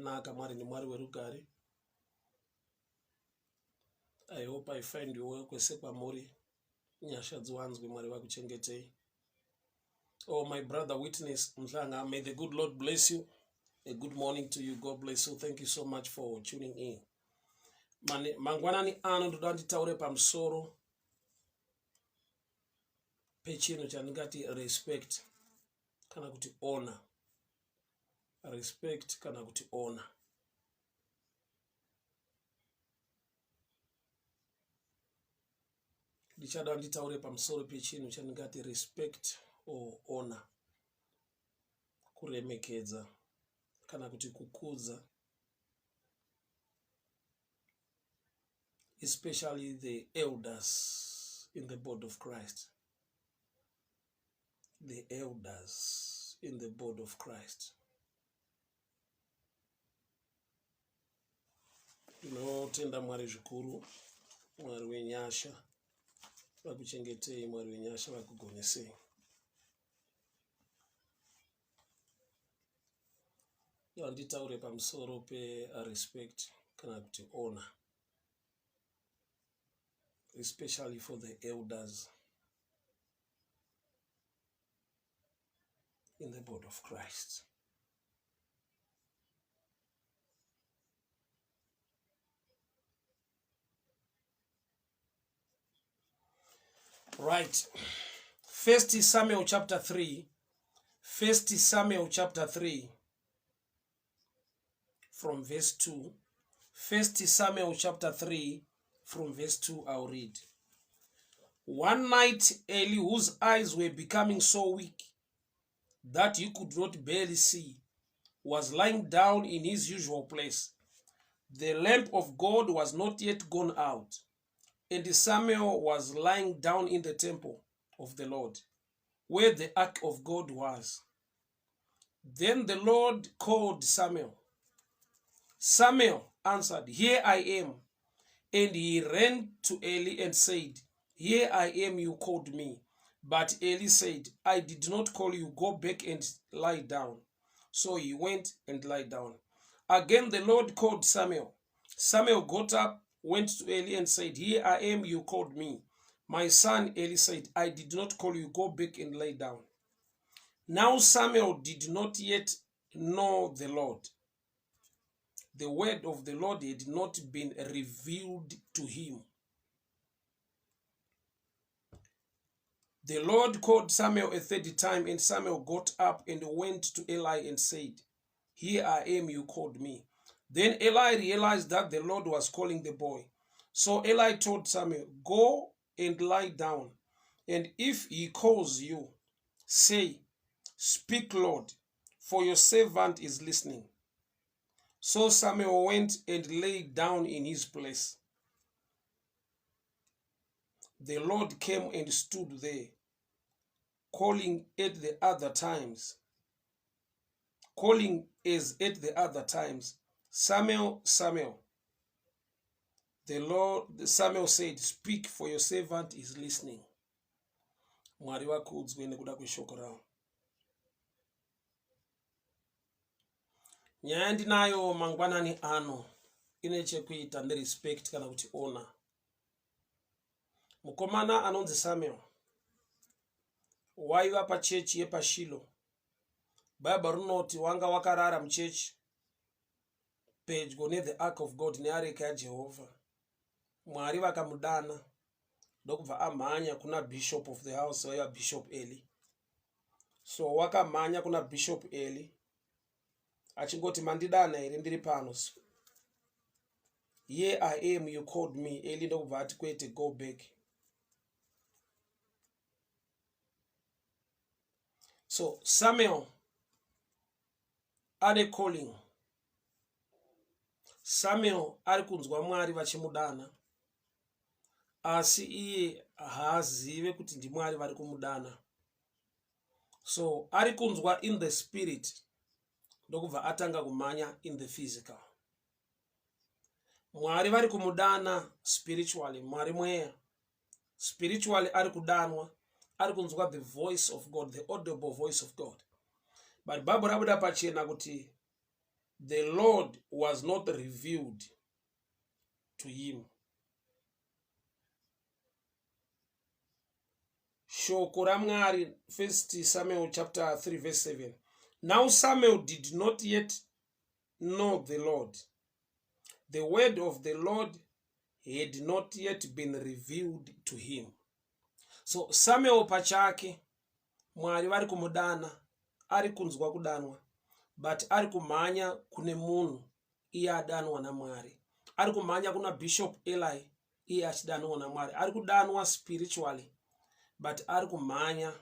zvakanaka. Mwari ni Mwari werugare. I hope I find you well kwese kwamuri. Nyasha dziwanzwe, Mwari vakuchengetei. Oh, my brother Witness Mhlanga, may the good Lord bless you. A good morning to you. God bless you. Thank you so much for tuning in. Mangwanani ano ndoda nditaure pamusoro pechinhu chandingati respect kana kuti honor. Respect kana kuti honor. Ndichada nditaure pamusoro pechinhu chandingati respect or honor. Kuremekedza kana kuti kukudza, especially the elders in the body of Christ. The elders in the body of Christ. Tinotenda Mwari zvikuru, Mwari wenyasha vakuchengetei, Mwari wenyasha vakugonesei. Nditaure pamusoro pe respect kana kuti honor, especially for the elders in the body of Christ. Right. 1 Samuel chapter 3. 1 Samuel chapter 3 from verse 2. 1 Samuel chapter 3 from verse 2 I'll read. One night Eli, whose eyes were becoming so weak that he could not barely see, was lying down in his usual place. The lamp of God was not yet gone out, and Samuel was lying down in the temple of the Lord, where the ark of God was. Then the Lord called Samuel. Samuel answered, "Here I am." And he ran to Eli and said, "Here I am, you called me." But Eli said, "I did not call you. Go back and lie down." So he went and lay down. Again the Lord called Samuel. Samuel got up, went to Eli and said, "Here I am, you called me." "My son," Eli said, "I did not call you. Go back and lay down." Now Samuel did not yet know the Lord. The word of the Lord had not been revealed to him. The Lord called Samuel a third time, and Samuel got up and went to Eli and said, "Here I am, you called me." Then Eli realized that the Lord was calling the boy. So Eli told Samuel, "Go and lie down, and if he calls you, say, 'Speak, Lord, for your servant is listening.'" So Samuel went and lay down in his place. The Lord came and stood there, calling as at the other times, "Samuel, Samuel." Samuel said, "Speak, for your servant is listening." Mwari vakudzwe nekuda kweshoko rawo. Nyaya ndinayo mangwanani ano ine chekuita nerespect kana kuti honor. Mukomana anonzi Samuel waiva pachechi yepashilo. Bhaibheri rinoti wanga wakarara muchechi pedyo nethe ark of God, neareka yaJehovha. Mwari vakamudana ndokubva amhanya kuna bishop of the house waiva Bishop Eli. So wakamhanya kuna Bishop Eli achingoti, "Mandidana here, ndiri pano. Here I am, you called me." Eli ndokubva ati, "Kwete, go back." So Samuel ane calling. Samuel ari kunzwa Mwari vachimudana, asi iye haazive kuti ndiMwari vari kumudana. So ari kunzwa in the spirit ndokubva atanga kumhanya in the physical. Mwari vari kumudana spiritually, Mwari mweya. Spiritually ari kudanwa, ari kunzwa the voice of God, the audible voice of God. But Bible rabuda pachena kuti the Lord was not revealed to him. Shoko ramwari, 1 Samuel chapter 3 verse 7. Now Samuel did not yet know the Lord. The word of the Lord had not yet been revealed to him. So Samuel pachake, Mwari vari kumudana, ari kunzwa kudanwa, but ari kumhanya kune munhu iye adanwa naMwari. Ari kumhanya kuna Bishop Eli iye achidanwa naMwari. Ari kudanwa spiritually, but ari kumhanya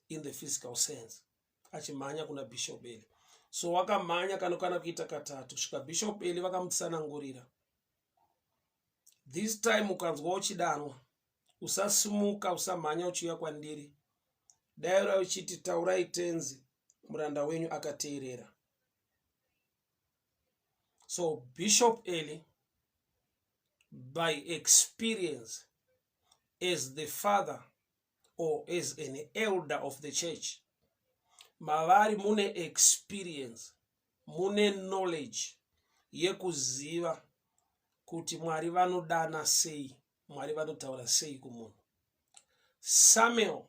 in the physical sense. Achimhanya kuna Bishop Eli. So wakamhanya kanokana kuita katatu. Svika Bishop Eli vakamutsanangurira. This time ukanzwa uchidanwa, usasimuka, usamhanya uchiuya kwandiri. Daira uchiti taurai tenzi, muranda wenyu akateerera. So Bishop Eli, by experience as the father or as an elder of the church, mavari mune experience, mune knowledge yekuziva kuti Mwari vanodana sei, Mwari vanotaura sei kumunhu. Samuel,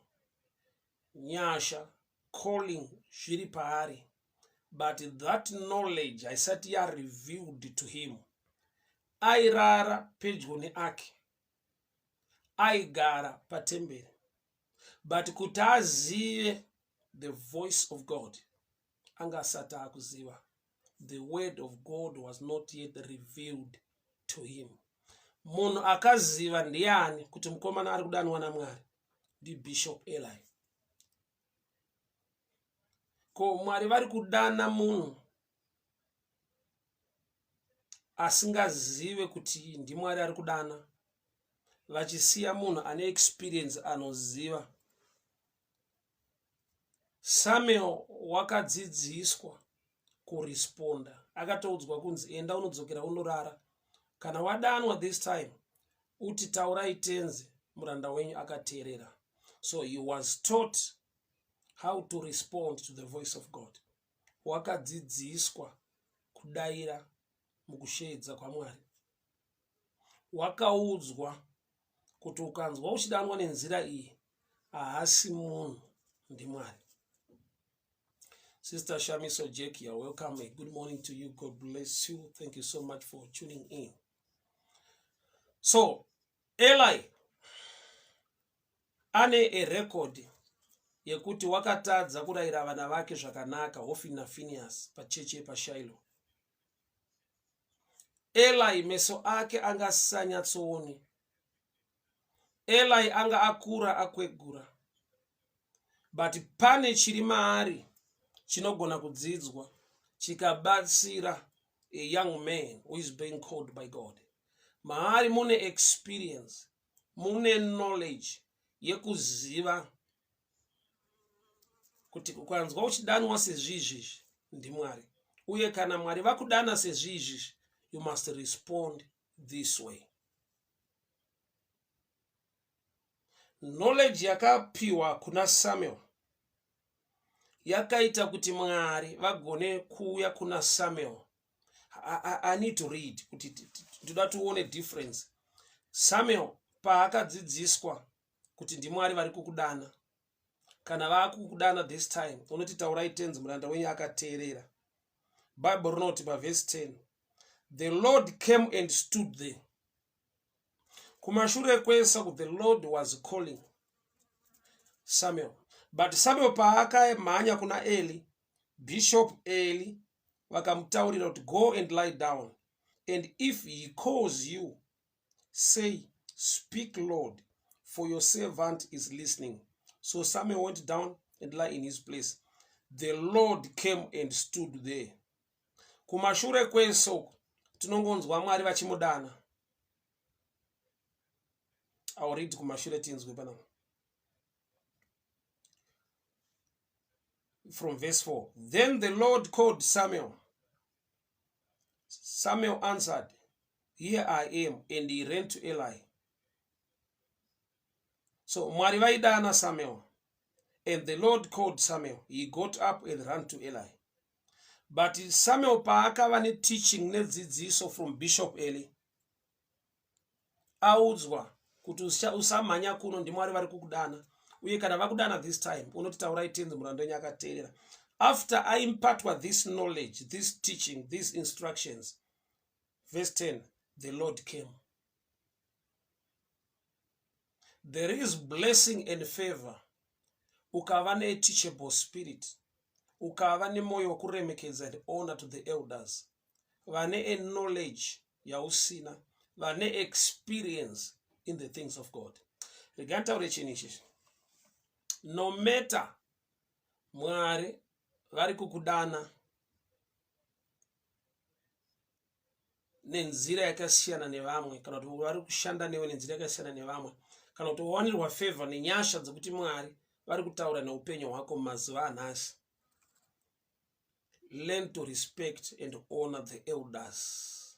nyasha, calling zviri paari, but that knowledge haisati revealed to him. Airara pedyo neake, aigara patemberi, but kuti azive the voice of God, anga asati akuziva. The word of God was not yet revealed to him. Munhu akaziva ndiani kuti mukomana ari kudanwa naMwari? Bishop Eli. Ko Mwari vari kudana munhu asingazive kuti ndiMwari ari kudana, vachisiya munhu ane experience anoziva. Samuel wakadzidziswa kuresponda, akatoudzwa kunzi enda unodzokera unorara. Kana wadanwa this time, uti taurai tenzi, muranda wenyu akateerera. So he was taught how to respond to the voice of God. Wakadzidziswa kudaira mukusheedza kwaMwari. Wakaudzwa kuti ukanzwa uchidanwa nenzira iyi, haasi munhu, ndiMwari. Sister Shamiso Jekia, welcome. Good morning to you. God bless you. Thank you so much for tuning in. So, Eli ane a record yekuti wakatadza kurayira vana vake zvakanaka, Hofni naPhinehasi, pacheche paShilo. Eli meso ake anga asanyatsooni. Eli anga akura akwegura. But pane chiri maari chinogona kudzidzwa chikabatsira a young man who is being called by God. Maari mune experience, mune knowledge yekuziva kuti ukanzwa uchidanwa sezvizvi ndiMwari, uye kana Mwari vakudana sezvizvi, you must respond this way. Knowledge yakapiwa kuna Samuel yakaita kuti Mwari vagone kuuya kuna Samuel. I need to read kuti ndoda tuone difference. Samuel paakadzidziswa kuti ndiMwari vari kukudana, kana vakukudana this time, unoti taurai tenzi, muranda wenyu akateerera. Bible rinoti paverse 10, the Lord came and stood there. Kumashure kwesa, the Lord was calling Samuel. But Samuel paakaemhanya kuna Eli, Bishop Eli vakamutaurira kuti go and lie down, and if he calls you, say, speak, Lord, for your servant is listening. So Samuel went down and lay in his place. The Lord came and stood there. Kumashure kwesoko tinongonzwa Mwari vachimudana. I'll read kumashure tinzwe panapa. From verse 4. Then the Lord called Samuel. Samuel answered, here I am, and he ran to Eli. So Mwari vaidana Samuel, and the Lord called Samuel. He got up and ran to Eli. But Samuel paakava neteaching nedzidziso from Bishop Eli, audzwa kuti usamhanya kuno ndiMwari vari kukudana, uye kana vakudana this time unoti taurai tenzi muranda wenyu akateerera. After aimpatwa this knowledge, this teaching, these instructions, verse 10, the Lord came. There is blessing and favor ukava neteachable spirit, ukava nemoyo wekuremekedza and honor to the elders, vane a knowledge yausina, vane experience in the things of God. Regantaure chinhu ichi, no matter Mwari vari kukudana nenzira yakasiyana nevamwe, kana kuti vari kushanda newe nenzira yakasiyana nevamwe, kana kuti wawanirwa favor nenyasha dzekuti Mwari vari kutaura neupenyu hwako mazuva anhasi, learn to respect and honor the elders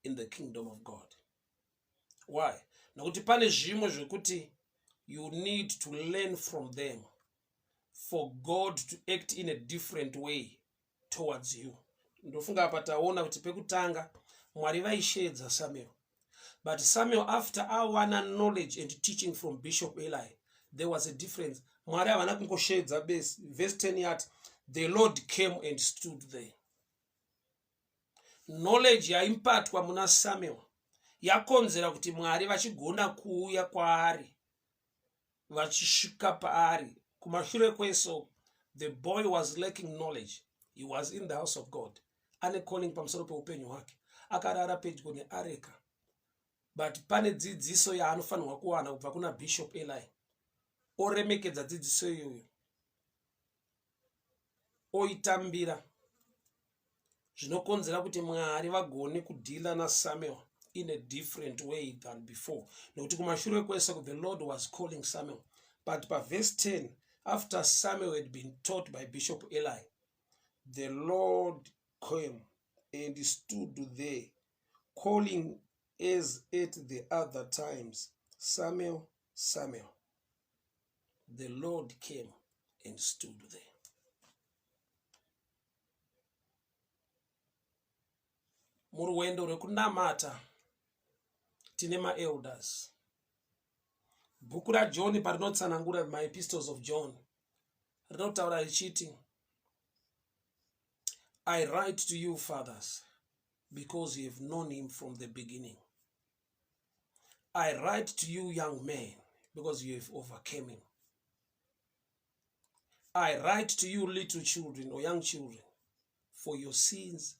in the kingdom of God. Why? Nokuti pane zvimwe zvekuti you need to learn from them for God to act in a different way towards you. Ndofunga apa taona kuti pekutanga Mwari vaishedza Samuel, but Samuel, after awana knowledge and teaching from Bishop Eli, there was a difference. Mwari havana kungoshedza base. Verse 10 yati, the Lord came and stood there. Knowledge yaimpatwa muna Samuel yakonzera kuti Mwari vachigona kuuya kwaari, vachisvika paari. Kumashure kweso, the boy was lacking knowledge. He was in the house of God, ane calling pamusoro peupenyu hwake, akarara pedyo neareka, but pane dzidziso yaanofanirwa kuwana kubva kuna Bishop Eli. Oremekedza dzidziso iyoyo, oitambira, zvinokonzera kuti Mwari vagone kudhila naSamuel in a different way than before. Nokuti kumashure kweso, the Lord was calling Samuel. But by verse 10, after Samuel had been taught by Bishop Eli, the Lord came and stood there, calling as at the other times, Samuel, Samuel. The Lord came and stood there. Muruwendo rekunamata tine ma-elders. Bhuku raJohn parinotsanangura my epistles of John rinotaura richiti, I write to you, fathers, because you have known him from the beginning. I write to you, young men, because you have overcome him. I write to you, little children or young children, for your sins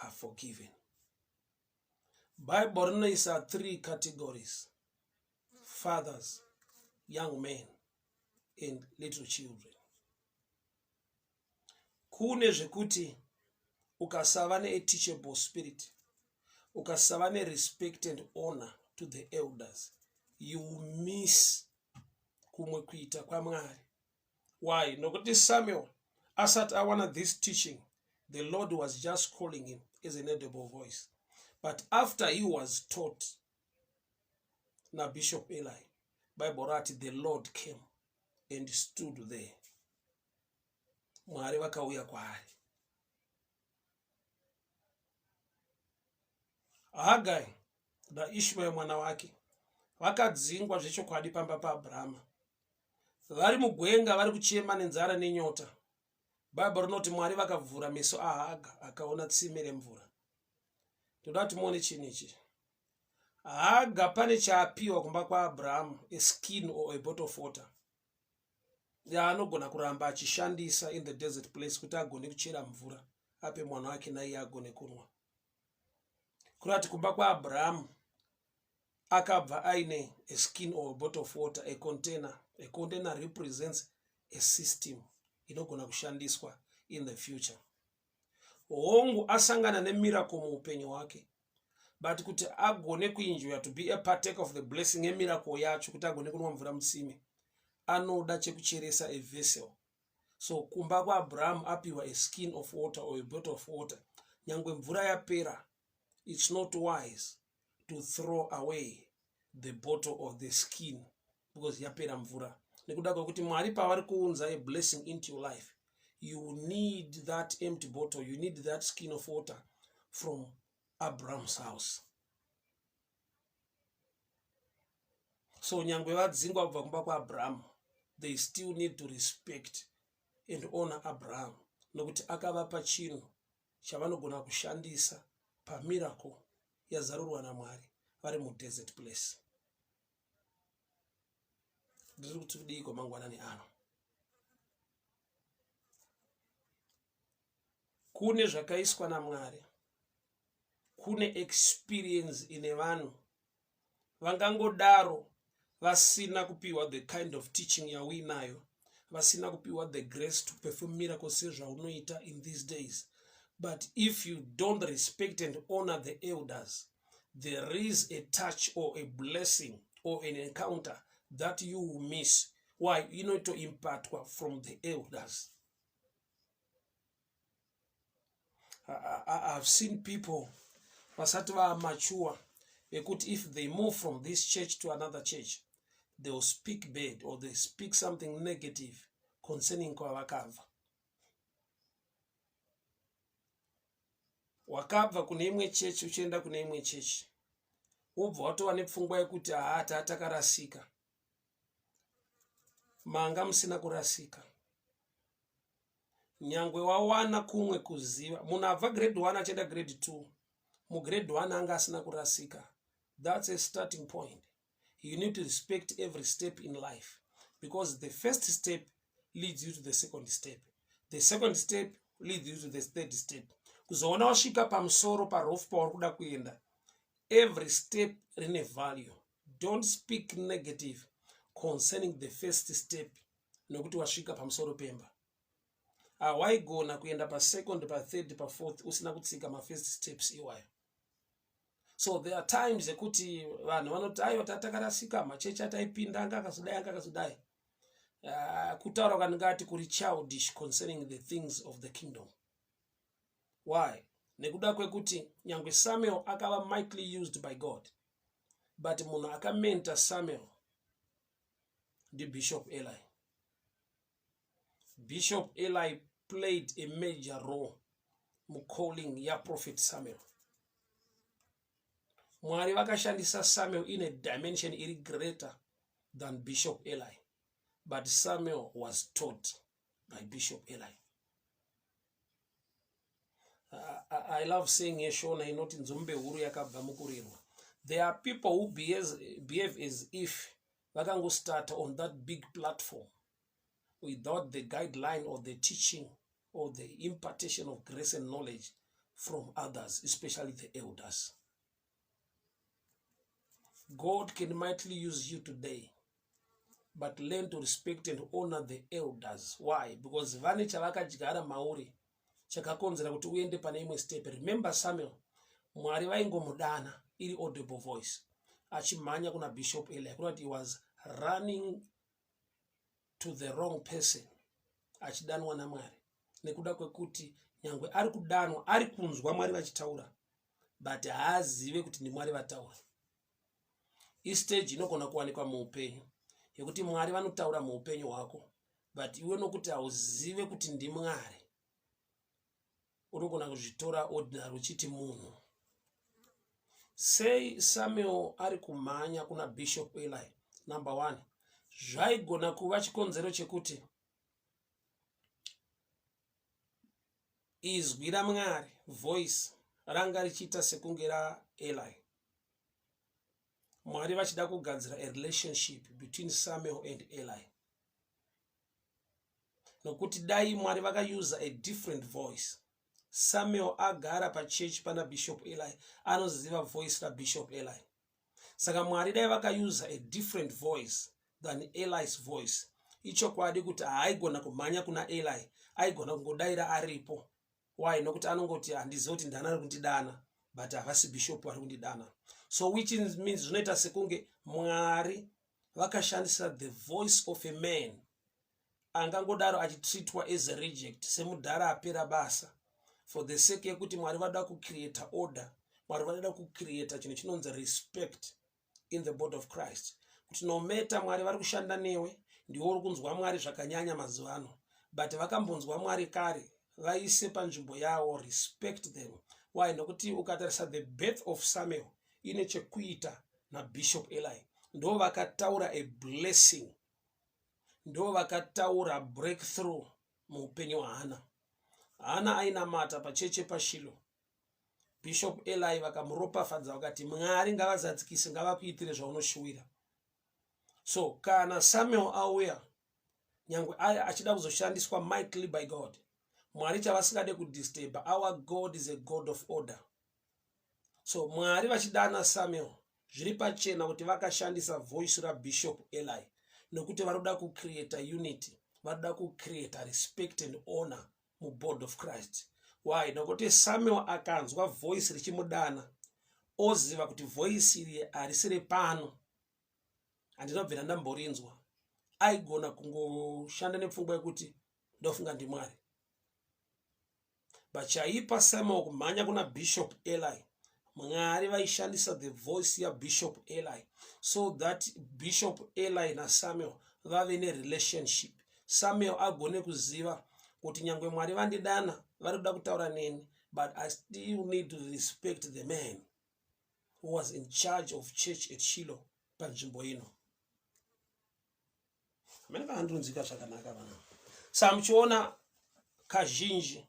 are forgiven. Bible rinoisa 3 categories: fathers, young men, and little children. Kune zvekuti ukasava ne a teachable spirit, ukasava ne respect and honor to the elders, you miss kumwe kuita kwaMwari. Why? Nokuti Samuel asat awana this teaching, the Lord was just calling him as an audible voice. But after he was taught na Bishop Eli, Bible rati, the Lord came and stood there. Mwari vakauya kwaari. Hagai naIshmael mwana wake vakadzingwa zvechokwadi pamba paAbhurahama. Vari mugwenga vari kuchema nenzara nenyota. Bible rinoti Mwari vakavhura meso aHaga akaona tsime remvura. Toda kuti muone chinhu ichi. Haga pane chaapiwa kumba kwaAbhurahama, a skin or a bottle of water, yaanogona kuramba achishandisa in the desert place kuti agone kuchera mvura ape mwana wake naiye agone kunwa. Kurati kumba kwaAbhurahama akabva aine a skin or a bottle of water, a container. A container represents a system inogona kushandiswa in the future. Hongu asangana nemiracle muupenyu hwake, but kuti agone kuenjoy, to be a partaker of the blessing emiracle yacho, kuti agone kunwa mvura mutsime, anoda chekucheresa a vessel. So kumba kwaAbhurahama apiwa a skin of water or a bottle of water. Nyangwe mvura yapera, it's not wise to throw away the bottle of the skin because yapera mvura. Nekuda kwekuti Mwari pavari kuunza a blessing into your life, you need that empty bottle, you need that skin of water from Abraham's house. So nyangwe vadzingwa kubva kumba kwaAbraham, they still need to respect and honor Abraham, nokuti akavapa chinhu chavanogona kushandisa pamiracle yazarurwa naMwari vari mudesert place. Ndiri kuti kudiko mangwanani ano. Kune zvakaiswa naMwari, kune experience ine vanhu vangangodaro vasina kupiwa the kind of teaching yauinayo, vasina kupiwa the grace to perform miracles sezvaunoita in these days. But if you don't respect and honor the elders, there is a touch or a blessing or an encounter that you will miss. Why? You need to impart from the elders. I've seen people vasati mature, if they move from this church to another church, they will speak bad or they speak something negative concerning kwavakabva. Wakabva kune imwe church uchienda kune imwe church, wobva watova nepfungwa yekuti takarasika. Manga musina kurasika. Nyangwe wawana kumwe kuziva. Munhu abva grade 1 achienda grade 2. Grade 1 anga asina kurasika. That's a starting point. You need to respect every step in life, because the first step leads you to the second step. The second step leads you to the third step. Kuzoona wasvika pamusoro parofu pauri kuda kuenda. Every step rine value. Don't speak negative concerning the first step, nokuti wasvika pamusoro pemba. Hawaigona kuenda pa second, pa third, pa fourth usina kutsika ma first steps iwayo. So there are times ekuti vanhu vanoti aiwa takarasika, machechi ataipinda anga akazodai. Kutaura kaningati kuri childish concerning the things of the kingdom. Why? Nekuda kwekuti nyangwe Samuel akava mightily used by God, but munhu akamenta Samuel ndi Bishop Eli. Bishop Eli played a major role mu calling ya prophet Samuel. Mwari vakashandisa Samuel in a dimension iri greater than Bishop Eli, but Samuel was taught by Bishop Eli. I love saying Yeshona inoti nzombe huru yakabva mukurirwa. There are people who behave as if vakango start on that big platform without the guideline or the teaching or the impartation of grace and knowledge from others, especially the elders. God can mightily use you today, but learn to respect and honor the elders. Why? Because vane chavakadyara mauri chakakonzera kuti uende pane imwe step. Remember Samuel, Mwari vaingomudana iri audible voice achimhanya kuna Bishop Eli, kunoti he was running to the wrong person, achidanwa naMwari. Nekuda kwekuti nyangwe ari kudanwa, ari kunzwa Mwari vachitaura, but haazive kuti ni Mwari vataura. Stage inogona kuwanikwa muupenyu yekuti Mwari vanotaura muupenyu hwako, but iwe nokuti hauzive kuti ndi Mwari, unogona kuzvitora ordinary uchiti munhu. Say Samuel ari kumhanya kuna Bishop Eli, number 1, zvaigona kuva chikonzero chekuti izwi raMwari, voice ranga richiita sekunge raEli. Mwari vachida kugadzira a relationship between Samuel and Eli. Nokuti dai Mwari vakausa a different voice, Samuel agara pa church pana Bishop Eli anoziva voice ra Bishop Eli. Saka Mwari dai vakausa a different voice than Eli's voice, icho kwadi kuti haigona kumhanya kuna Eli, aigona kungodaira aripo. Why? Nokuti anongoti handizivi kuti ndani ari kundidana, but havasi Bishop ari kundidana. So which means zvinoita sekunge Mwari vakashandisa the voice of a man angangodaro achitreatwa as a reject, semudhara apera basa, for the sake yekuti Mwari vada kucreate order, Mwari vada kucreate chinhu chinonzi respect in the body of Christ. Kuti no matter Mwari vari kushanda newe, ndiwo uri kunzwa Mwari zvakanyanya mazuva ano, but vakambonzwa Mwari kare vaise panzvimbo yavo, respect them. Why? Nokuti ukatarisa the birth of Samuel ine chekuita naBishop Eli. Ndo vakataura a blessing, ndo vakataura breakthrough muupenyu hwaHana. Hana ainamata pacheche paShilo. Bishop Eli vakamuropafadza vakati Mwari ngavazadzikise, ngavakuitire zvaunoshuwira. So kana Samuel auya nyangwe achida kuzoshandiswa mightily by God, Mwari chavasingade kudisturb. Our God is a God of order. So Mwari vachidana Samuel zviri pachena kuti vakashandisa voice raBishop Eli, nokuti varoda kucreate unity, varoda kucreate respect and honor muboard of Christ. Why? Nokuti Samuel akanzwa voice richimudana, oziva kuti voice iri harisiri pano, handinobvira ndamborinzwa, aigona kungoshanda nepfungwa yekuti ndofunga ndiMwari. Bachaipa Samuel kumhanya kuna Bishop Eli, Mwari vaishandisa the voice ya Bishop Eli, so that Bishop Eli na Samuel vave ne relationship. Samuel agone kuziva kuti nyangwe Mwari vandidana varikuda kutaura neni, but I still need to respect the man who was in charge of church at Shiloh panzvimbo ino. Amene vandunzika zvakanaka vana. Samuchiona kazhinji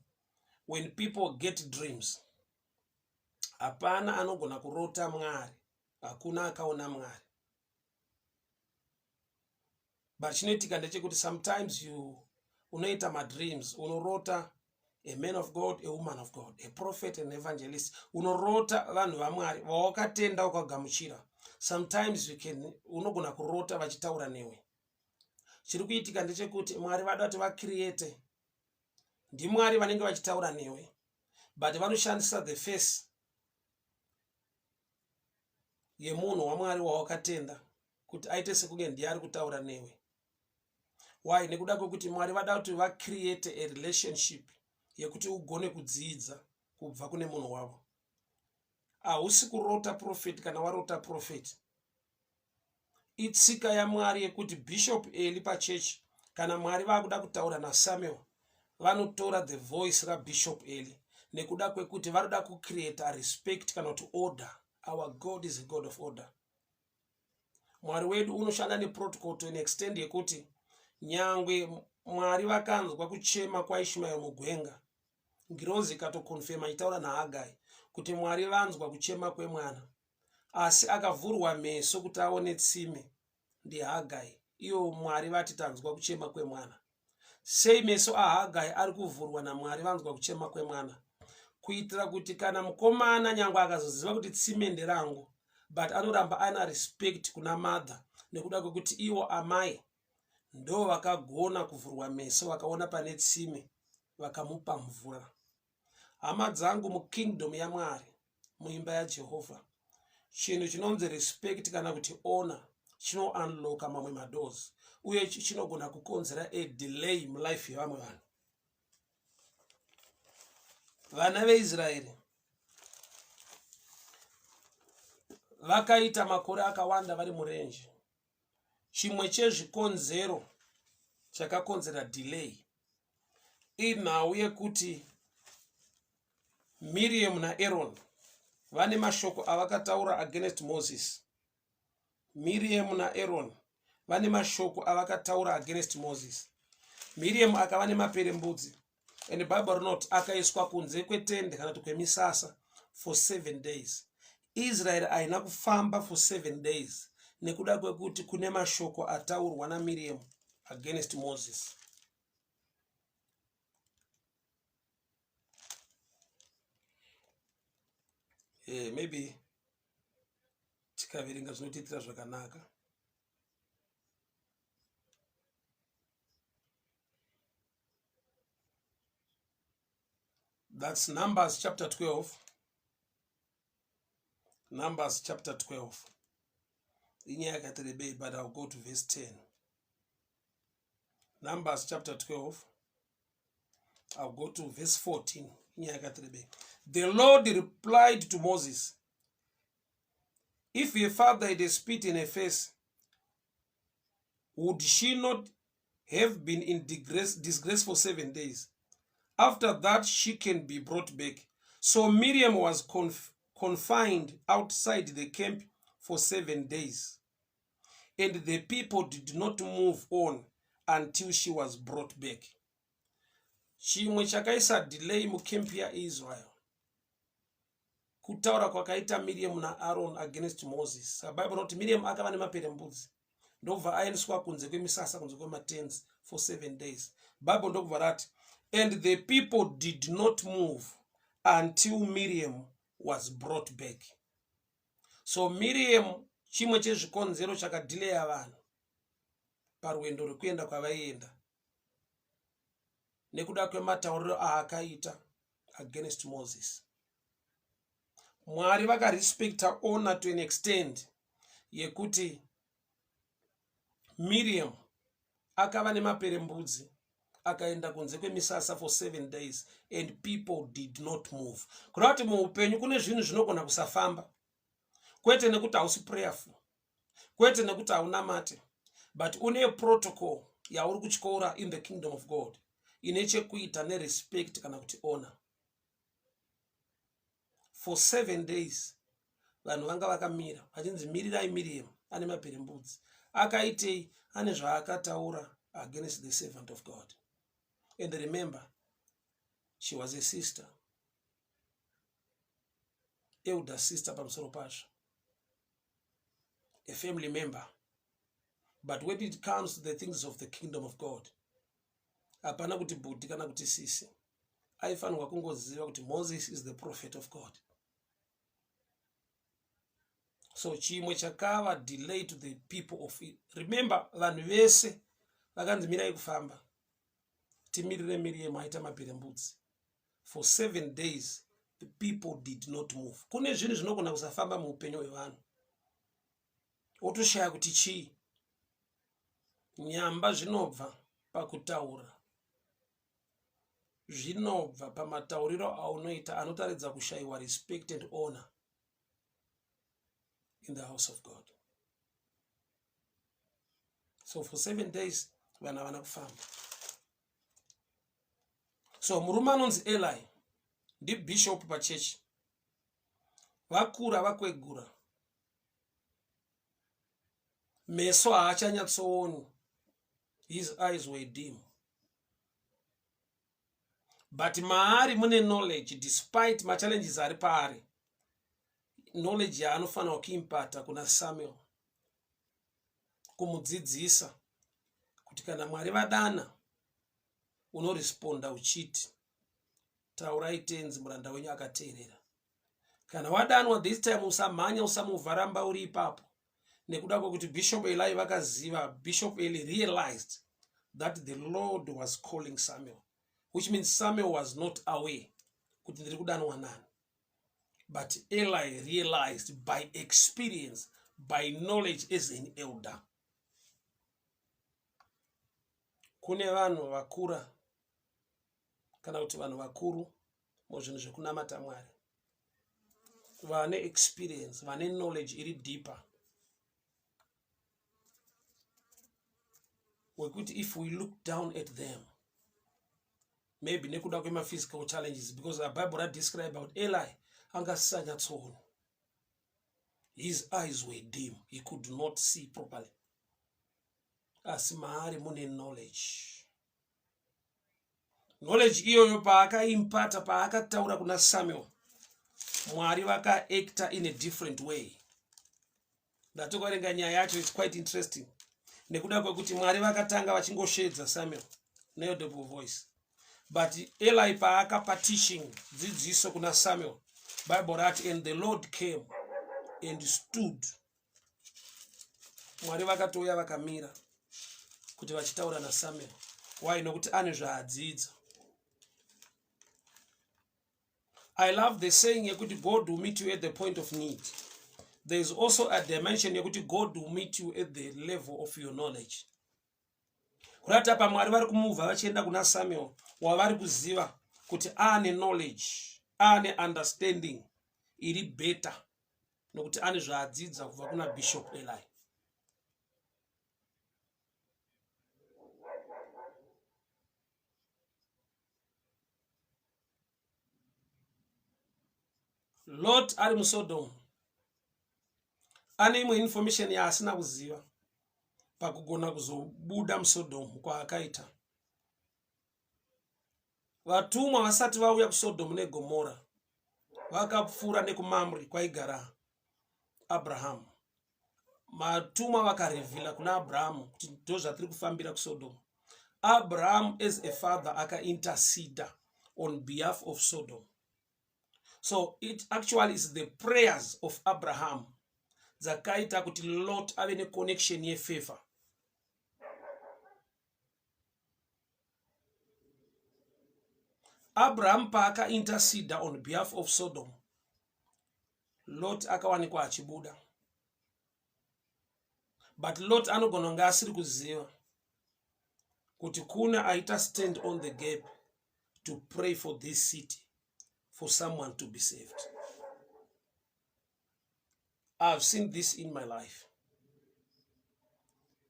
when people get dreams, hapana anogona kurota Mwari, hakuna akaona Mwari. But chinoitika ndechekuti sometimes unoita madreams, unorota a man of God, a woman of God, a prophet, an evangelist, unorota vanhu vaMwari vawakatenda ukagamuchira. Sometimes unogona kurota vachitaura newe. Chiri kuitika ndechekuti Mwari vada kuti vacreate, ndiMwari vanenge vachitaura newe, but vanoshandisa the face yemunhu waMwari wawakatenda kuti aite sekunge ndiye ari kutaura newe. Why? Nekuda kwekuti Mwari vada kuti vacreate a relationship yekuti ugone kudzidza kubva kune munhu wavo. Hausi kurota prophet kana warota prophet. Itsika yaMwari yekuti Bishop Eli pachechi kana Mwari vakuda kutaura naSamuel, vanotora the voice raBishop Eli, nekuda kwekuti varoda kucreate a respect kana kuti order. Our God is a God of order. Mwari wedu unoshanda neprotocol to an extent yekuti nyangwe Mwari vakanzwa kuchema kwaIshmael mugwenga, ngirozi ikatokonfirma itaura naHagai kuti Mwari vanzwa kuchema kwemwana, asi akavhurwa meso kuti aone tsime ndiHagai, iyo Mwari vati tanzwa kuchema kwemwana. Sei meso aHagai ari kuvhurwa naMwari vanzwa kuchema kwemwana? Kuitira kuti kana mukomana nyangwe akazoziva kuti tsime nderangu, but anoramba ana respect kuna mother, nekuda kwekuti iwo amai ndo vakagona kuvhurwa meso vakaona pane tsime vakamupa mvura. Hama dzangu, mukingdom yaMwari, muimba yaJehovha, chinhu chinonzi respect kana kuti honor chino unlocka mamwe madoors, uye chinogona kukonzera a delay mulife yevamwe vanhu. Vana veIsraeri vakaita makore akawanda vari murenje. Chimwe chezvikonzero chakakonzera delay inhau yekuti Miriam naAaron vane mashoko avakataura against Moses. Miriam naAaron vane mashoko avakataura against Moses. Miriam akava nemaperembudzi, and the Bible rinoti akaiswa kunze kwetende kana kuti kwemisasa for 7 days. Israel haina kufamba for 7 days nekuda kwekuti kune mashoko ataurwa naMiriam against Moses. Maybe tikaverenga zvinotiitira zvakanaka. That's Numbers chapter 12. Numbers chapter 12. But I'll go to verse 10. Numbers chapter 12. I'll go to verse 14. The Lord replied to Moses, if your father had a spit in her face, would she not have been in disgrace for 7 days. After that, she can be brought back. So Miriam was confined outside the camp for 7 days. And the people did not move on until she was brought back. Chimwe chakaisa delay mukempi ya Israel. Kutaura kwakaita Miriam na Aaron against Moses. Bible not Miriam akava nemaperembudzi. Ndobva aendeswa kunze kwemisasa kunze kwematents for 7 days. Bible ndobva rati, and the people did not move until Miriam was brought back. So Miriam chimwe chezvikonzero chakadelaya vanhu parwendo rwekuenda kwavaienda nekuda kwematauriro aakaita against Moses. Mwari vakarespecta honor to an extent yekuti Miriam akava nemaperembudzi akaenda kunze kwemisasa for 7 days and people did not move. Kureva kuti muupenyu kune zvinhu zvinogona kusafamba, kwete nekuti hausi prayerful, kwete nekuti hauna mate, but une protocol yauri kuchikora in the kingdom of God ine chekuita nerespect kana kuti honor. For 7 days vanhu vanga vakamira vachinzi mirirai Miriam ane maperembudzi. Akaitei? Ane zvaakataura against the servant of God. And remember, she was a sister, elder sister pamusoro pasho, a family member. But when it comes to the things of the kingdom of God, hapana kuti budi kana kuti sisi, aifanirwa kungoziva kuti Moses is the prophet of God. So chimwe chakava delay to the people of it. Remember, vanhu vese vakanzi mirai kufamba, timirire Miriam aita maperembudzi. For 7 days the people did not move. Kune zvinhu zvinogona kusafamba muupenyu hwevanhu, otoshaya kuti chii. Nyamba zvinobva pakutaura, zvinobva pamatauriro aunoita anotaridza kushayiwa respect and honor in the house of God. So for 7 days vanhu havana kufamba. So murume anonzi Eli ndibishop pachechi, vakura vakwegura, meso haachanyatsooni, his eyes were dim. But maari mune knowledge, despite machallenges ari paari, knowledge yaanofanirwa kuimpata kuna Samuel, kumudzidzisa kuti kana Mwari vadana unoresponda uchiti taurai tenzi muranda wenyu akateerera. Kana wadanwa this time usamhanya usamuvharamba uri ipapo. Nekuda kwekuti Bishop Eli vakaziva, Bishop Eli realized that the Lord was calling Samuel, which means Samuel was not aware kuti ndiri kudanwa nani. But Eli realized by experience, by knowledge as an elder. Kune vanhu vakura kana kuti vanhu vakuru muzvinhu zvekunamata Mwari, vane experience, vane knowledge iri deeper, wekuti if we look down at them, maybe nekuda kwema physical challenges, because the Bible describes about Eli angasanyatsoona, his eyes were dim, he could not see properly. Asi maari mune knowledge. Knowledge iyoyo paakaimpata, paakataura kuna Samuel, Mwari vakaacta in a different way. Ndatokarenga nyaya yacho, it's quite interesting. Nekuda kwekuti Mwari vakatanga vachingoshedza Samuel neaudible voice, but Eli paakapa teaching dzidziso kuna Samuel, Bible rati, and the Lord came and stood. Mwari vakatouya vakamira kuti vachitaura na Samuel. Why? Nokuti ane zvaadzidza. I love the saying yekuti God will meet you at the point of need. There is also a dimension yekuti God will meet you at the level of your knowledge. Kurata pa Mwari vari kumuvha vachienda kuna Samuel, wavari kuziva kuti ane knowledge, ane understanding iri better nokuti ane zvaadzidza kubva kuna Bishop Eli. Lot ari muSodom ane imwe information yaasina kuziva pakugona kuzobuda muSodom kwaakaita. Vatumwa vasati vauya kuSodom neGomora vakapfuura nekumamre kwaigara Abraham. Matumwa vakarevhila kuna Abraham kuti ndozvatiri kufambira kuSodom. Abraham as a father akaintercede on behalf of Sodom. So it actually is the prayers of Abraham dzakaita kuti Lot ave neconnection yefavor. Abraham paakaintercede on behalf of Sodom, Lot akawanikwa achibuda. But Lot anogona kunge asiri kuziva kuti kuna aita stand on the gap to pray for this city, for someone to be saved. I've seen this in my life.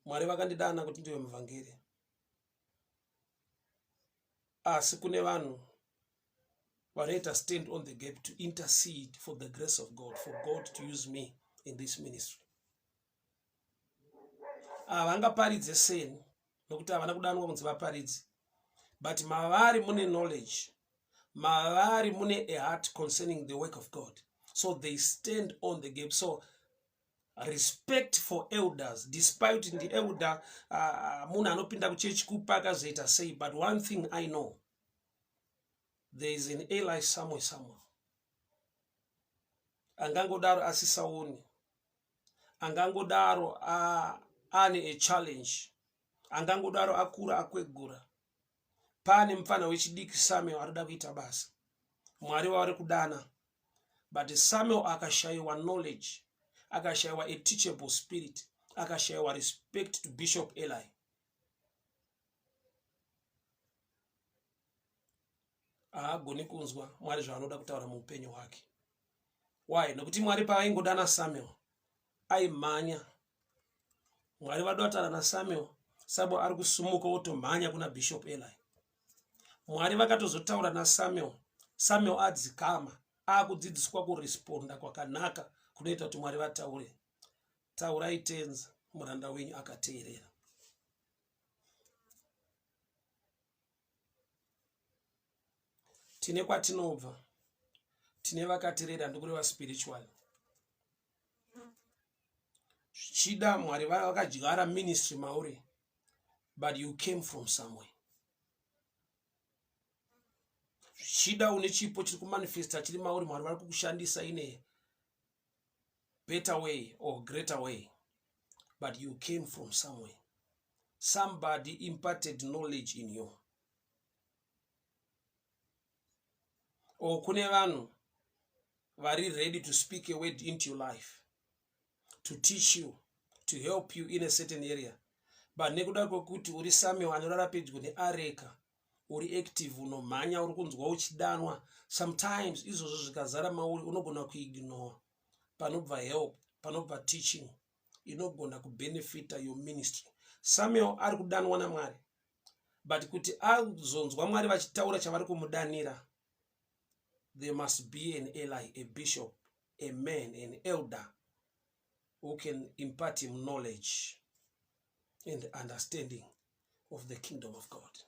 Mwari vakandidana kuti ndiwe muvhangeri, asi kune vanhu vanoita stand on the gap to intercede for the grace of God, for God to use me in this ministry. Havangaparidze seni nokuti havana kudanwa kunzi vaparidze, but mavari mune knowledge, mavari mune a heart concerning the work of God, so they stand on the gap. So respect for elders, despite the elder munhu anopinda kuchechi kupa akazoita sei. But one thing I know, there is an Eli somewhere. Angangodaro asisaoni, angangodaro ane a challenge, angangodaro akura akwegura. Pane mfana wechidiki Samuel arida kuita basa, Mwari waari kudana, but Samuel akashayiwa knowledge, akashayiwa a teachable spirit, akashayiwa respect to Bishop Eli. Haagoni kunzwa Mwari zvaanoda kutaura muupenyu hwake. Why? Nokuti Mwari paaingodana Samuel aimhanya. Mwari vada kutaura naSamuel, Samuel ari kusumuka otomhanya kuna Bishop Eli. Mwari vakatozotaura naSamuel, Samuel adzikama, akudzidziswa kuresponda kwakanaka kunoita kuti Mwari vataure. Taurai tenzi, muranda wenyu akateerera. Tine kwatinobva, tine vakateerera ndokureva spiritual. Zvichida Mwari vakadyara ministry mauri, but you came from somewhere. Zvichida une chipo chiri kumanifesta chiri mauri, Mwari vari kukushandisa in a better way or greater way, but you came from somewhere. Somebody imparted knowledge in you. Or kune vanhu vari ready to speak a word into your life, to teach you, to help you in a certain area. But nekuda kwokuti uri Samuel anorara pedyo neareka, uri active, unomhanya, uri kunzwa uchidanwa, sometimes izvozvo zvikazara mauri unogona kuignore. Panobva help, panobva teaching, inogona kubenefita your ministry. Samuel ari kudanwa naMwari, but kuti azonzwa Mwari vachitaura chavari kumudanira, there must be an Eli, a bishop, a man, an elder who can impart him knowledge and understanding of the kingdom of God.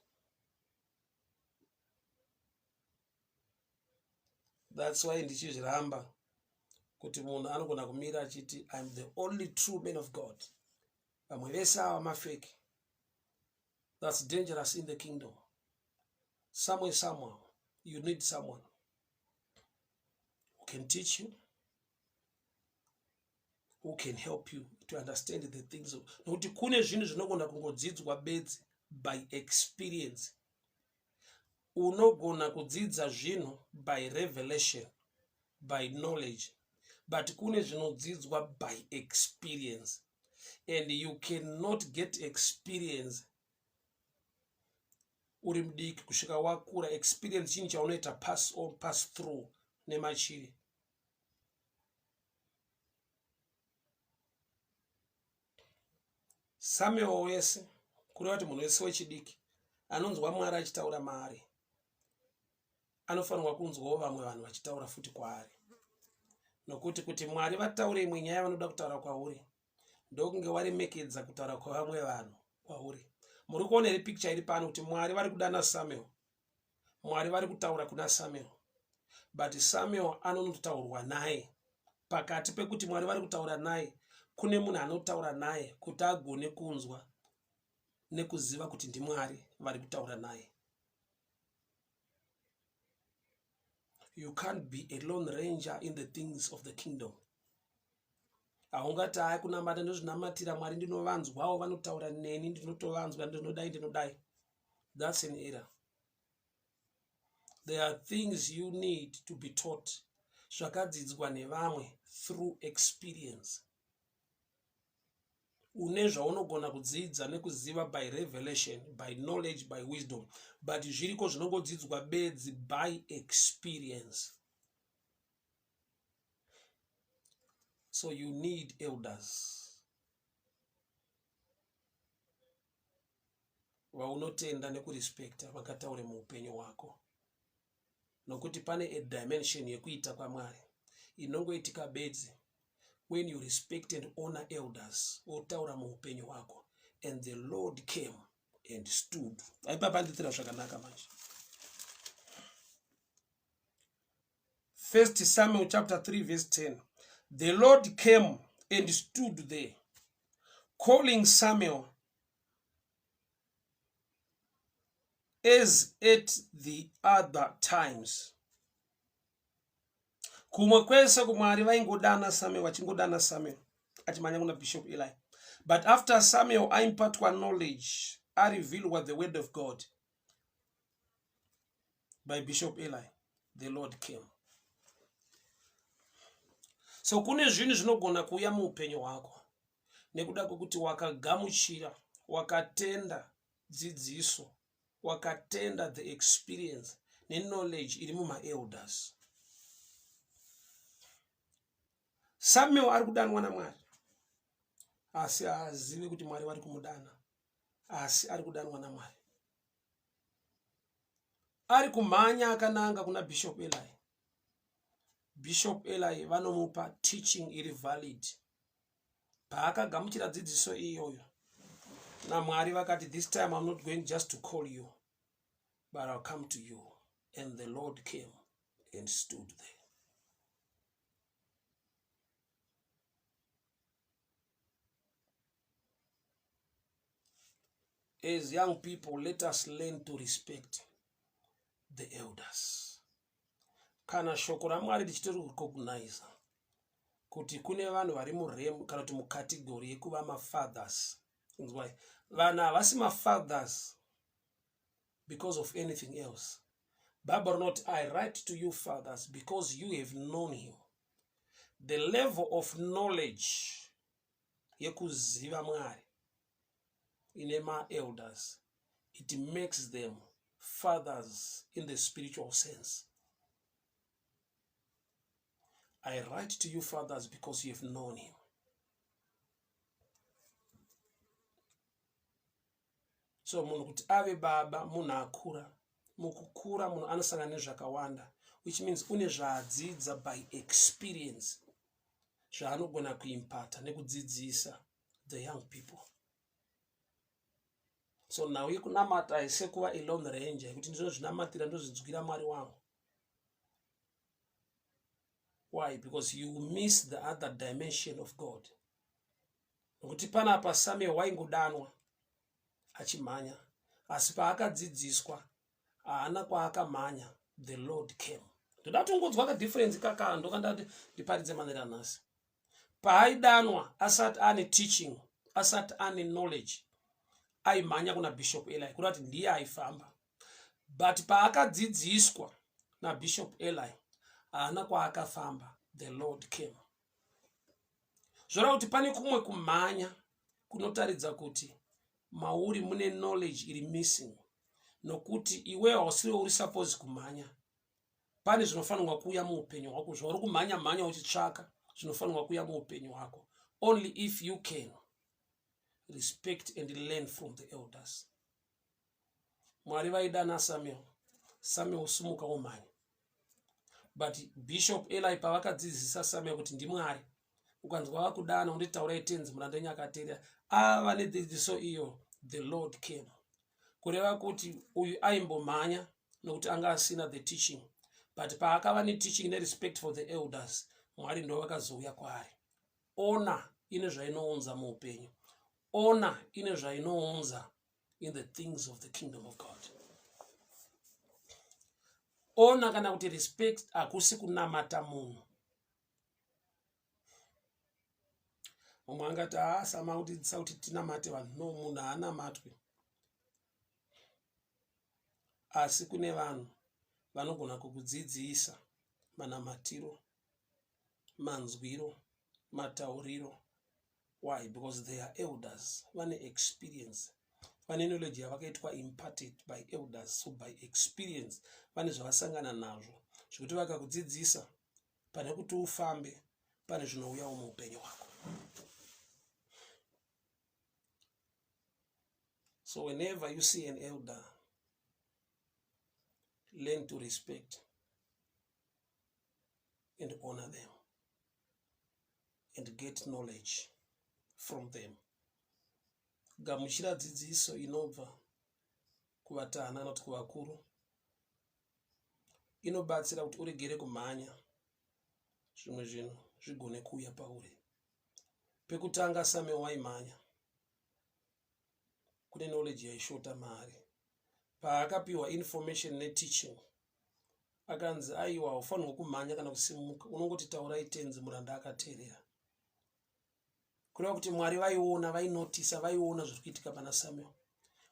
That's why ndichizviramba kuti munhu anogona kumira achiti I'm the only true man of God. Vamwe vese ava mafeki. That's dangerous in the kingdom. Somehow, you need someone who can teach you, who can help you to understand the things of. Nokuti kune zvinhu zvinogona kungodzidzwa bedzi by experience. Unogona kudzidza zvinhu by revelation, by knowledge, but kune zvinodzidzwa by experience, and you cannot get experience uri mudiki kusvika wakura. Experience chinhu chaunoita pass on, pass through nemachiri. Samuel wese kureva kuti munhu wese wechidiki anonzwa Mwari achitaura maari anofanirwa kunzwawo vamwe vanhu vachitaura futi kwaari. kuti Mwari vataure imwe nyaya vanoda kutaura kwauri ndokunge warimekedza kutaura kwavamwe vanhu kwauri. Muri kuona iri picture iri pano kuti Mwari vari kudana Samuel, Mwari vari kutaura kuna Samuel, but Samuel anonotaurwa naye. Pakati pekuti Mwari vari kutaura naye kune munhu anotaura naye kuti agone kunzwa nekuziva kuti ndiMwari vari kutaura naye. You can't be a lone ranger in the things of the kingdom. Haungati hai kunamata ndozvinamatira Mwari ndinovanzwawo vanotaura neni ndinotovanzwa ndinodai. That's an error. There are things you need to be taught. Zvakadzidzwa nevamwe through experience. Une zvaunogona kudzidza nekuziva by revelation, by knowledge, by wisdom. But zviriko zvinongodzidzwa bedzi by experience. So you need elders. Vaunotenda nekurespecta vakataure muupenyu hwako. Nokuti pane a dimension yekuita kwaMwari inongoitika bedzi when you respect and honor elders otaura muupenyu hwako. And the Lord came and stood. Aipapa nditira zvakanaka manje. 1 Samuel chapter 3 verse 10. The Lord came and stood there, calling Samuel as at the other times. Kumwe kwese kuMwari vaingodana Samuel, vachingodana Samuel achimanya kuna Bishop Eli. But after Samuel aimpatwa knowledge, I reveal what the word of God by Bishop Eli, the Lord came. So kune zvinhu zvinogona kuuya muupenyu hwako nekuda kwekuti wakagamuchira, wakatenda dzidziso, wakatenda the experience knowledge iri mumaelders. Samuel ari kudanwa naMwari asi haazivi kuti Mwari vari kumudana, asi ari kudanwa naMwari. Ari kumhanya akananga kuna Bishop Eli. Bishop Eli vanomupa teaching iri valid. Paakagamuchira dzidziso iyoyo naMwari vakati, this time I'm not going just to call you, but I'll come to you. And the Lord came and stood there. As young people, let us learn to respect the elders. Kana shoko raMwari richitori recognize kuti kune vanhu vari muremu kana kuti mukategori yekuva mafathers. Vana havasi mafathers because of anything else. Bible not, I write to you fathers because you have known him. The level of knowledge yekuziva Mwari in my elders, it makes them fathers in the spiritual sense. I write to you fathers because you have known him. So munhu kuti ave baba munhu akura, mukukura munhu anosangana nezvakawanda, which means une zvaadzidza by experience zvaanogona kuimpata nekudzidzisa the young people. So now yekunamata haisi kuva a lone ranger yekuti ndinozvinamatira ndozvinzwira Mwari wangu. Why? Because you miss the other dimension of God. Nokuti panapa Samuel waingodanwa achimhanya, asi paakadzidziswa haana kwaakamhanya, the Lord came. Ndoda tungodzwa ka difference kaka ndokandati ndiparidze manera nhasi. Paaidanwa asati ane teaching, asati ane knowledge, aimhanya kuna Bishop Eli kurati ndiye aifamba. But paakadzidziswa na Bishop Eli haana kwaakafamba, the Lord came. Zvora kuti pane kumwe kumhanya kunotaridza kuti mauri mune knowledge iri missing, nokuti iwe hausiri uri suppose kumhanya. Pane zvinofanirwa kuuya muupenyu hwako zvauri kumhanya uchitsvaka, zvinofanirwa kuuya muupenyu hwako. Only if you can respect and learn from the elders. Mwari vaidana Samuel, Samuel usumuka umhanya. But Bishop Eli pavakadzidzisa Samuel kuti ndimwari, ukanzwa vakudana unditaurai tenzi muranda nyakateera, ava nedzidziso iyo, the Lord came. Kureva kuti uyu aimbomhanya nokuti anga asina the teaching, but paakava neteaching nerespect for the elders, Mwari ndo vakazouya kwaari. Ona ine zvainounza muupenyu. Ona ine zvainounza in the things of the kingdom of God. Ona kana kuti respect hakusi kunamata munhu. Mumwe angati Sama kutidzidzisa kuti tinamate vanhu. No, munhu haanamatwe. Asi kune vanhu vanogona kukudzidzisa manamatiro, manzwiro, matauriro. Why? Because they are elders. Vane experience. Vane knowledge yavakaitwa imparted by elders. So by experience, vane zvavasangana nazvo. Zvekuti vakakudzidzisa, pane kuti ufambe, pane zvinouyawo muupenyu hwako. So whenever you see an elder, learn to respect and honor them and get knowledge from them. Gamuchira dzidziso inobva kuvatana not kuvakuru. Inobatsira kuti uregere kumhanya zvimwe zvinhu zvigone kuuya pauri. Pekutanga Samuel waimhanya, kune knowledge yaishota maari. Paakapiwa information neteaching, akanzi aiwa ufanirwa kumhanya kana kusimuka, unongoti taurai tenzi muranda akateerera. Kureva kuti Mwari vaiona, vainotisa, vaiona zviri kuitika pana Samuel,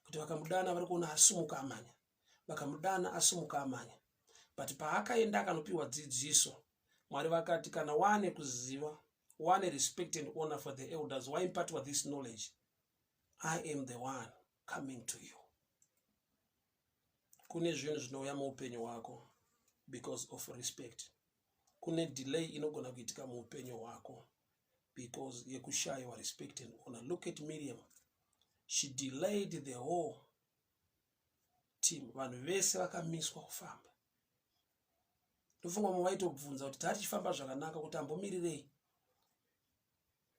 kuti vakamudana vari kuona asumuka amhanya, vakamudana asumuka amhanya. But paakaenda akanopiwa dzidziso, Mwari vakati kana wane kuziva, wane respect and honor for the elders, waimpatiwa this knowledge, I am the one coming to you. Kune zvinhu zvinouya muupenyu hwako because of respect. Kune delay inogona kuitika muupenyu hwako because yekushayiwa respect and honor. Look at Miriam. She delayed the whole team. Vanhu vese vakamiswa kufamba. Ndofunga mumwe vaitobvunza kuti tatichifamba zvakanaka kuti ambomirirei.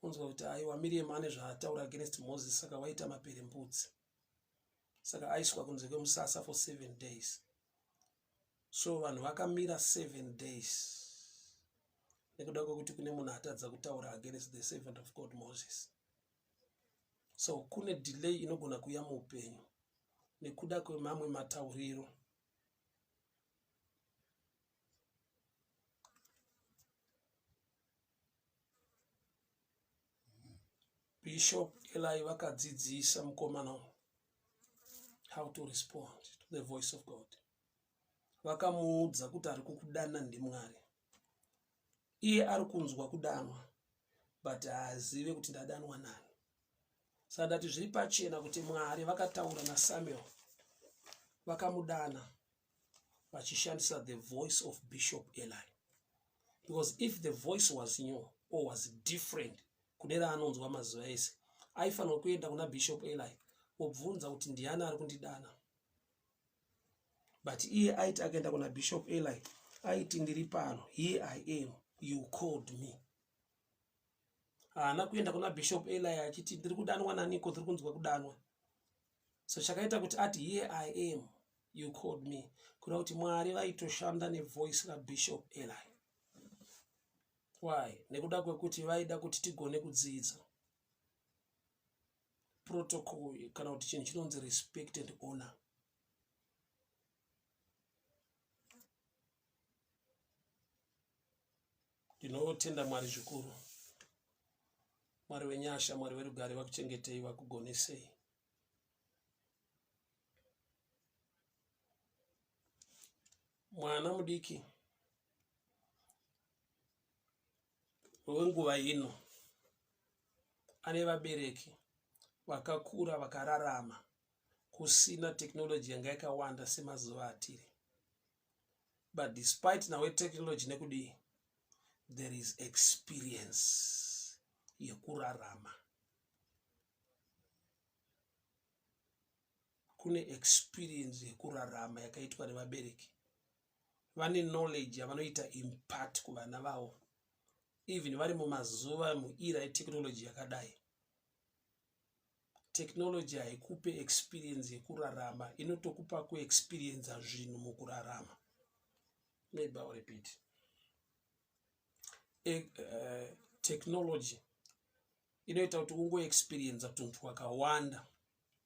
Unzwa kuti aiwa Miriam ane zvaataura against Moses, saka waita maperembudzi. Saka aiswa kunze kwemusasa for 7 days. So vanhu vakamira 7 days. Nekuda kwekuti kune munhu atadza kutaura against the servant of God Moses. So kune delay inogona kuuya muupenyu nekuda kwemamwe matauriro. Bishop Eli vakadzidzisa mukomana how to respond to the voice of God. Vakamuudza kuti ari kukudana ndiMwari. Iye ari kunzwa kudanwa, but haazive kuti ndadanwa nani. Sadati zviri pachena kuti Mwari vakataura naSamuel, vakamudana vachishandisa the voice of Bishop Eli. Because if the voice was new or was different kune raanonzwa mazuva ese, aifanirwa kuenda kuna Bishop Eli obvunza kuti ndiani ari kundidana. But iye aiti akaenda kuna Bishop Eli, aiti ndiri pano, here I am, you called me. Haana kuenda kuna Bishop Eli achiti ndiri kudanwa naniko, ndiri kunzwa kudanwa. So chakaita kuti ati here I am, you called me. Kuna kuti Mwari vaitoshanda nevoice raBishop Eli. Why? Nekuda kwekuti vaida kuti tigone kudzidza protocol kana kuti chinhu chinonzi respect and honor. Ndinotenda Mwari zvikuru. Mwari wenyasha, Mwari werugare, vakuchengetei, vakugonesei. Mwana mudiki wenguva ino ane vabereki vakakura vakararama kusina technology yanga yakawanda semazuva atiri. But despite nawe technology nekudii, there is experience yekurarama. Kune experience yekurarama yakaitwa nevabereki vane knowledge yavanoita impact kuvana vavo, even vari mumazuva muira yeteknoloji yakadai. Technology haikupe experience yekurarama, inotokupa kuexperience zvinhu mukurarama. Maybe I'll repeat. Technology inoita kuti ungoexperience tunhu twakawanda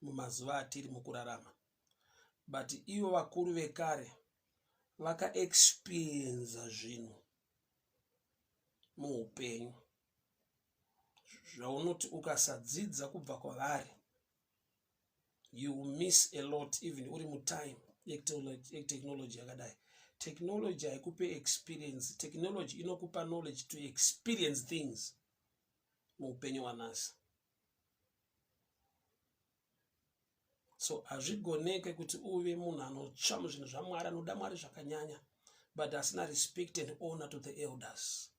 mumazuva atiri mukurarama, but ivo vakuru vekare vakaexperience zvinhu muupenyu zvaunoti ukasadzidza kubva kwavari, you miss a lot even uri mutime yetechnology yakadai. Technology haikupe experience, technology inokupa knowledge to experience things muupenyu wanasi. So hazvigoneke kuti uve munhu anotsva muzvinhu zvaMwari, anoda Mwari zvakanyanya, but asina respect and honor to the elders.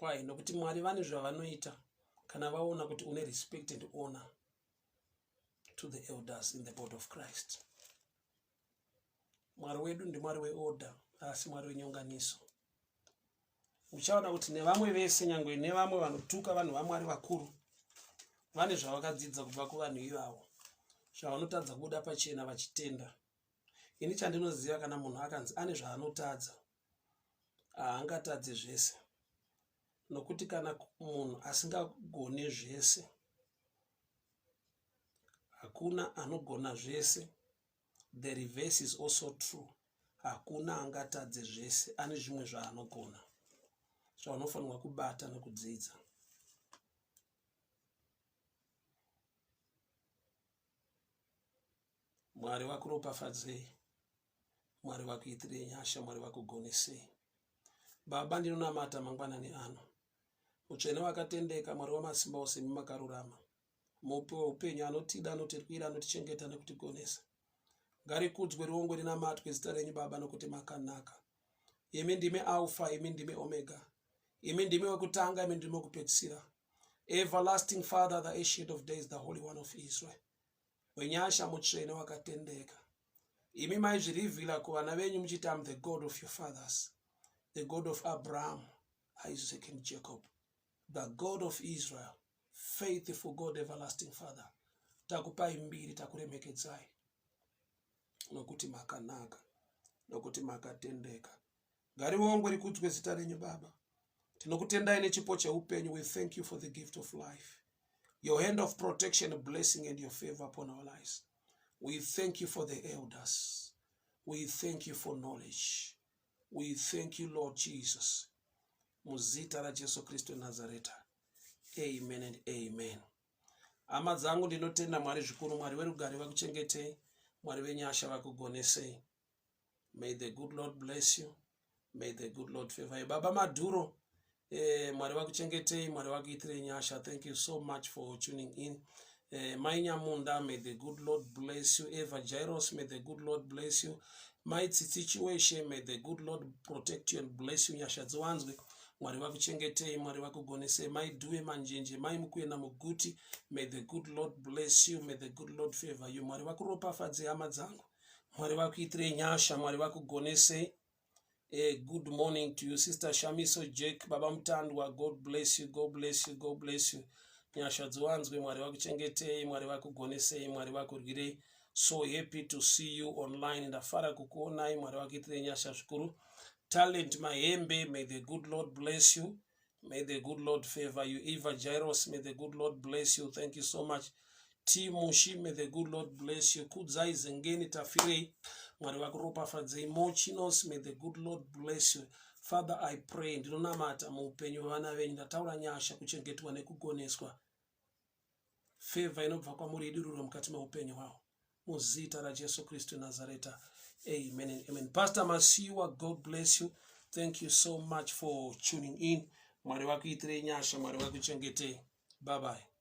Why? Nokuti Mwari vane zvavanoita kana vaona kuti une respect and honor to the elders in the body of Christ. Mwari wedu ndi Mwari weorder, asi Mwari wenyonganiso. Uchaona kuti nevamwe vese, nyangwe nevamwe vanotuka vanhu vaMwari vakuru, vane zvavakadzidza kubva kuvanhu ivavo, zvavanotadza kubuda pachena vachitenda. Ini chandinoziva, kana munhu akanzi ane zvaanotadza, haangatadze zvese. Nokuti kana munhu asingagone zvese, hakuna anogona zvese. The reverse is also true. Hakuna angatadze zvese, ane zvimwe zvaanogona, zvaunofanirwa kubata nokudzidza. Mwari vakuropafadzei, Mwari vakuitirei nyasha, Mwari vakugonesei. Baba, ndinonamata mangwanani ano, mutsvene wakatendeka, Mwari wamasimba ose, makarurama, mupe upenyu, anotida, anotirwira, anotichengeta nekutigonesa. Ngarikudzwe ruongwe rinamatwe zita renyu Baba, nokuti makanaka. Imi ndime Alpha, imi ndime Omega, imi ndime wekutanga, imi ndime wekupedzisira. Everlasting Father, the Ancient of Days, the Holy One of Israel. Wenyasha mutsvene wakatendeka, imi maizvirivhira kuvana venyu muchiti, I'm the God of your fathers, the God of Abraham, Isaac and Jacob, the God of Israel, faithful God, everlasting Father. Takupai mbiri, takuremekedzai, nokuti makanaka, nokuti makatendeka. Ngariongwe rikudzwe zita renyu Baba. Tinokutendai nechipo cheupenyu. We thank you for the gift of life, your hand of protection, blessing, and your favor upon our lives. We thank you for the elders. We thank you for knowledge. We thank you, Lord Jesus. Muzita ra Jesu Kristo Nazareta. Amen and amen. Hama dzangu, ndinotenda Mwari zvikuru. Mwari werugare vakuchengetei, Mwari wenyasha vakugonesei. May the good Lord bless you. May the good Lord favor you. Baba Maduro, Mwari vakuchengetei, Mwari vakuitirei nyasha. Thank you so much for tuning in. Mainya Munda, may the good Lord bless you. Evangelist, may the good Lord bless you. Mighty situation, may the good Lord protect you and bless you. Nyasha dzwanzwe, Mwari vakuchengetei, Mwari vakugonesei. Maiduwe manjenje, maimukuena muguti, may the good Lord bless you. May the good Lord favor you. Mwari vakuropafadze hama dzangu, Mwari vakuitirei nyasha, Mwari vakugonesei. Good morning to you, Sister Shamiso Jake, Baba Mtandwa. God bless you, God bless you, God bless you. Nyasha dzwanzwe, Mwari vakuchengetei, Mwari vakugonesei, Mwari vakurwirei. So happy to see you online. Ndafara kukuonai, Mwari vakuitirei nyasha zvikuru. Talent Mahembe, may the good Lord bless you. May the good Lord favor you. Eva Jairus, may the good Lord bless you. Thank you so much. T Mushi, may the good Lord bless you. Kudzai Zengeni Tafirei, Mwari vakuropafadzei. Mochinos, may the good Lord bless you. Father, I pray, ndinonamata muupenyu vana venyu, ndataura nyasha kuchengetwa nekugoneswa. Favor inobva kwamuri idururwe mukati meupenyu hwavo. Muzita ra Jesu Kristo Nazareta. Amen and amen. Pastor Masiwa, God bless you. Thank you so much for tuning in. Mwari vakuitirei nyasha, Mwari vakuchengetei. Bye bye.